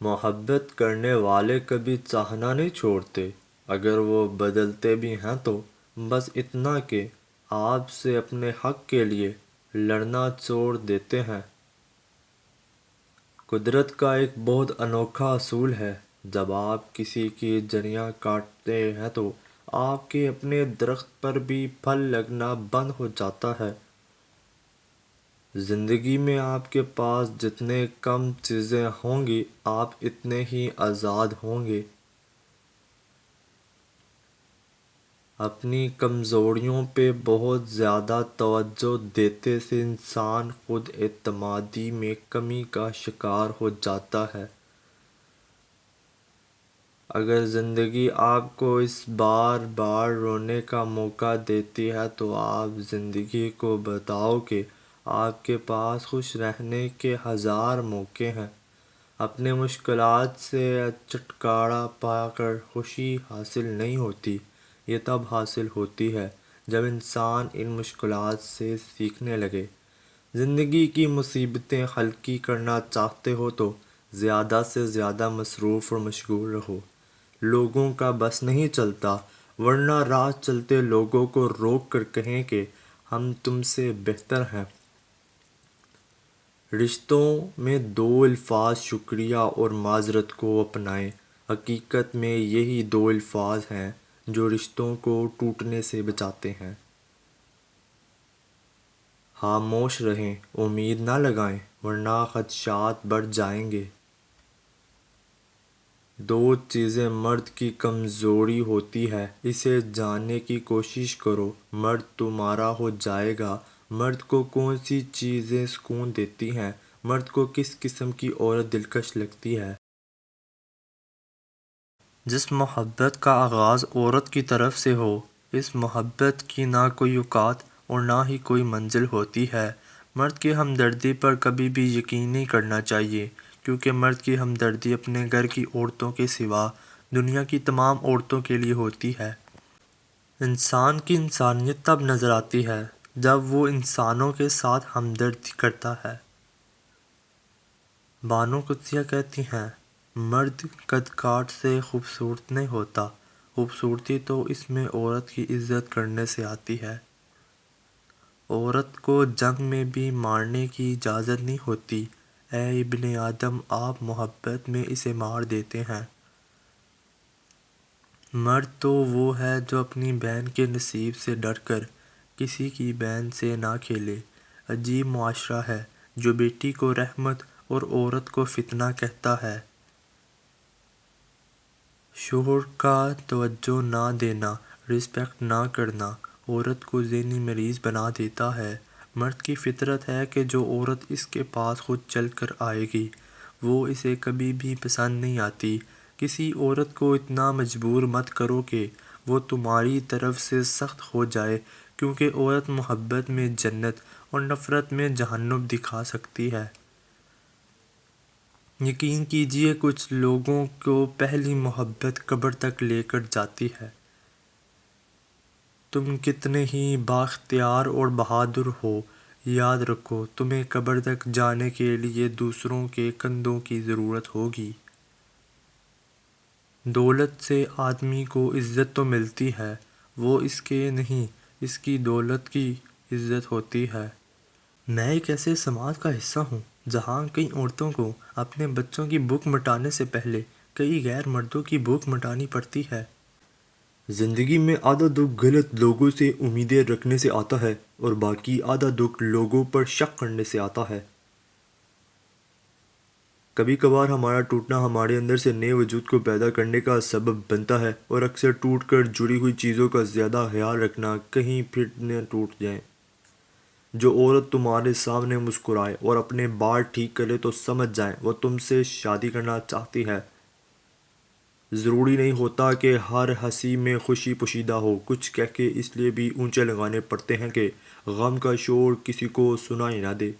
محبت کرنے والے کبھی چاہنا نہیں چھوڑتے، اگر وہ بدلتے بھی ہیں تو بس اتنا کہ آپ سے اپنے حق کے لیے لڑنا چھوڑ دیتے ہیں۔ قدرت کا ایک بہت انوکھا اصول ہے، جب آپ کسی کی جڑیاں کاٹتے ہیں تو آپ کے اپنے درخت پر بھی پھل لگنا بند ہو جاتا ہے۔ زندگی میں آپ کے پاس جتنے کم چیزیں ہوں گی آپ اتنے ہی آزاد ہوں گے۔ اپنی کمزوریوں پہ بہت زیادہ توجہ دینے سے انسان خود اعتمادی میں کمی کا شکار ہو جاتا ہے۔ اگر زندگی آپ کو اس بار بار رونے کا موقع دیتی ہے تو آپ زندگی کو بتاؤ کہ آپ کے پاس خوش رہنے کے ہزار موقع ہیں۔ اپنے مشکلات سے چھٹکارا پا کر خوشی حاصل نہیں ہوتی، یہ تب حاصل ہوتی ہے جب انسان ان مشکلات سے سیکھنے لگے۔ زندگی کی مصیبتیں ہلکی کرنا چاہتے ہو تو زیادہ سے زیادہ مصروف اور مشغول رہو۔ لوگوں کا بس نہیں چلتا، ورنہ راہ چلتے لوگوں کو روک کر کہیں کہ ہم تم سے بہتر ہیں۔ رشتوں میں دو الفاظ شکریہ اور معذرت کو اپنائیں۔ حقیقت میں یہی دو الفاظ ہیں جو رشتوں کو ٹوٹنے سے بچاتے ہیں۔ خاموش رہیں، امید نہ لگائیں، ورنہ خدشات بڑھ جائیں گے۔ دو چیزیں مرد کی کمزوری ہوتی ہے، اسے جاننے کی کوشش کرو، مرد تمہارا ہو جائے گا۔ مرد کو کون سی چیزیں سکون دیتی ہیں؟ مرد کو کس قسم کی عورت دلکش لگتی ہے؟ جس محبت کا آغاز عورت کی طرف سے ہو، اس محبت کی نہ کوئی اوقات اور نہ ہی کوئی منزل ہوتی ہے۔ مرد کی ہمدردی پر کبھی بھی یقین نہیں کرنا چاہیے، کیونکہ مرد کی ہمدردی اپنے گھر کی عورتوں کے سوا دنیا کی تمام عورتوں کے لیے ہوتی ہے۔ انسان کی انسانیت تب نظر آتی ہے جب وہ انسانوں کے ساتھ ہمدردی کرتا ہے۔ بانو قدسیہ کہتی ہیں، مرد قد کاٹ سے خوبصورت نہیں ہوتا، خوبصورتی تو اس میں عورت کی عزت کرنے سے آتی ہے۔ عورت کو جنگ میں بھی مارنے کی اجازت نہیں ہوتی۔ اے ابن آدم، آپ محبت میں اسے مار دیتے ہیں۔ مرد تو وہ ہے جو اپنی بہن کے نصیب سے ڈر کر کسی کی بہن سے نہ کھیلے۔ عجیب معاشرہ ہے جو بیٹی کو رحمت اور عورت کو فتنہ کہتا ہے۔ شوہر کا توجہ نہ دینا، رسپیکٹ نہ کرنا عورت کو ذہنی مریض بنا دیتا ہے۔ مرد کی فطرت ہے کہ جو عورت اس کے پاس خود چل کر آئے گی وہ اسے کبھی بھی پسند نہیں آتی۔ کسی عورت کو اتنا مجبور مت کرو کہ وہ تمہاری طرف سے سخت ہو جائے، کیونکہ عورت محبت میں جنت اور نفرت میں جہنم دکھا سکتی ہے۔ یقین کیجئے کچھ لوگوں کو پہلی محبت قبر تک لے کر جاتی ہے۔ تم کتنے ہی بااختیار اور بہادر ہو، یاد رکھو تمہیں قبر تک جانے کے لیے دوسروں کے کندھوں کی ضرورت ہوگی۔ دولت سے آدمی کو عزت تو ملتی ہے، وہ اس کے نہیں، اس کی دولت کی عزت ہوتی ہے۔ میں ایک ایسے سماج کا حصہ ہوں جہاں کئی عورتوں کو اپنے بچوں کی بھوک مٹانے سے پہلے کئی غیر مردوں کی بھوک مٹانی پڑتی ہے۔ زندگی میں آدھا دکھ غلط لوگوں سے امیدیں رکھنے سے آتا ہے اور باقی آدھا دکھ لوگوں پر شک کرنے سے آتا ہے۔ کبھی کبھار ہمارا ٹوٹنا ہمارے اندر سے نئے وجود کو پیدا کرنے کا سبب بنتا ہے، اور اکثر ٹوٹ کر جڑی ہوئی چیزوں کا زیادہ خیال رکھنا کہیں پھر نہ ٹوٹ جائیں۔ جو عورت تمہارے سامنے مسکرائے اور اپنے بال ٹھیک کرے تو سمجھ جائیں وہ تم سے شادی کرنا چاہتی ہے۔ ضروری نہیں ہوتا کہ ہر ہنسی میں خوشی پوشیدہ ہو، کچھ کہکے اس لیے بھی اونچے لگانے پڑتے ہیں کہ غم کا شور کسی کو سنائی نہ دے۔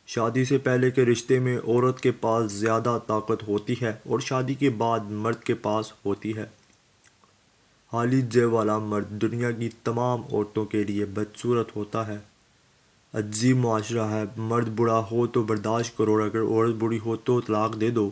شادی سے پہلے کے رشتے میں عورت کے پاس زیادہ طاقت ہوتی ہے اور شادی کے بعد مرد کے پاس ہوتی ہے۔ خالی جیب والا مرد دنیا کی تمام عورتوں کے لیے بدصورت ہوتا ہے۔ عجیب معاشرہ ہے۔ مرد بوڑھا ہو تو برداشت کرو اور اگر عورت بوڑھی ہو تو طلاق دے دو۔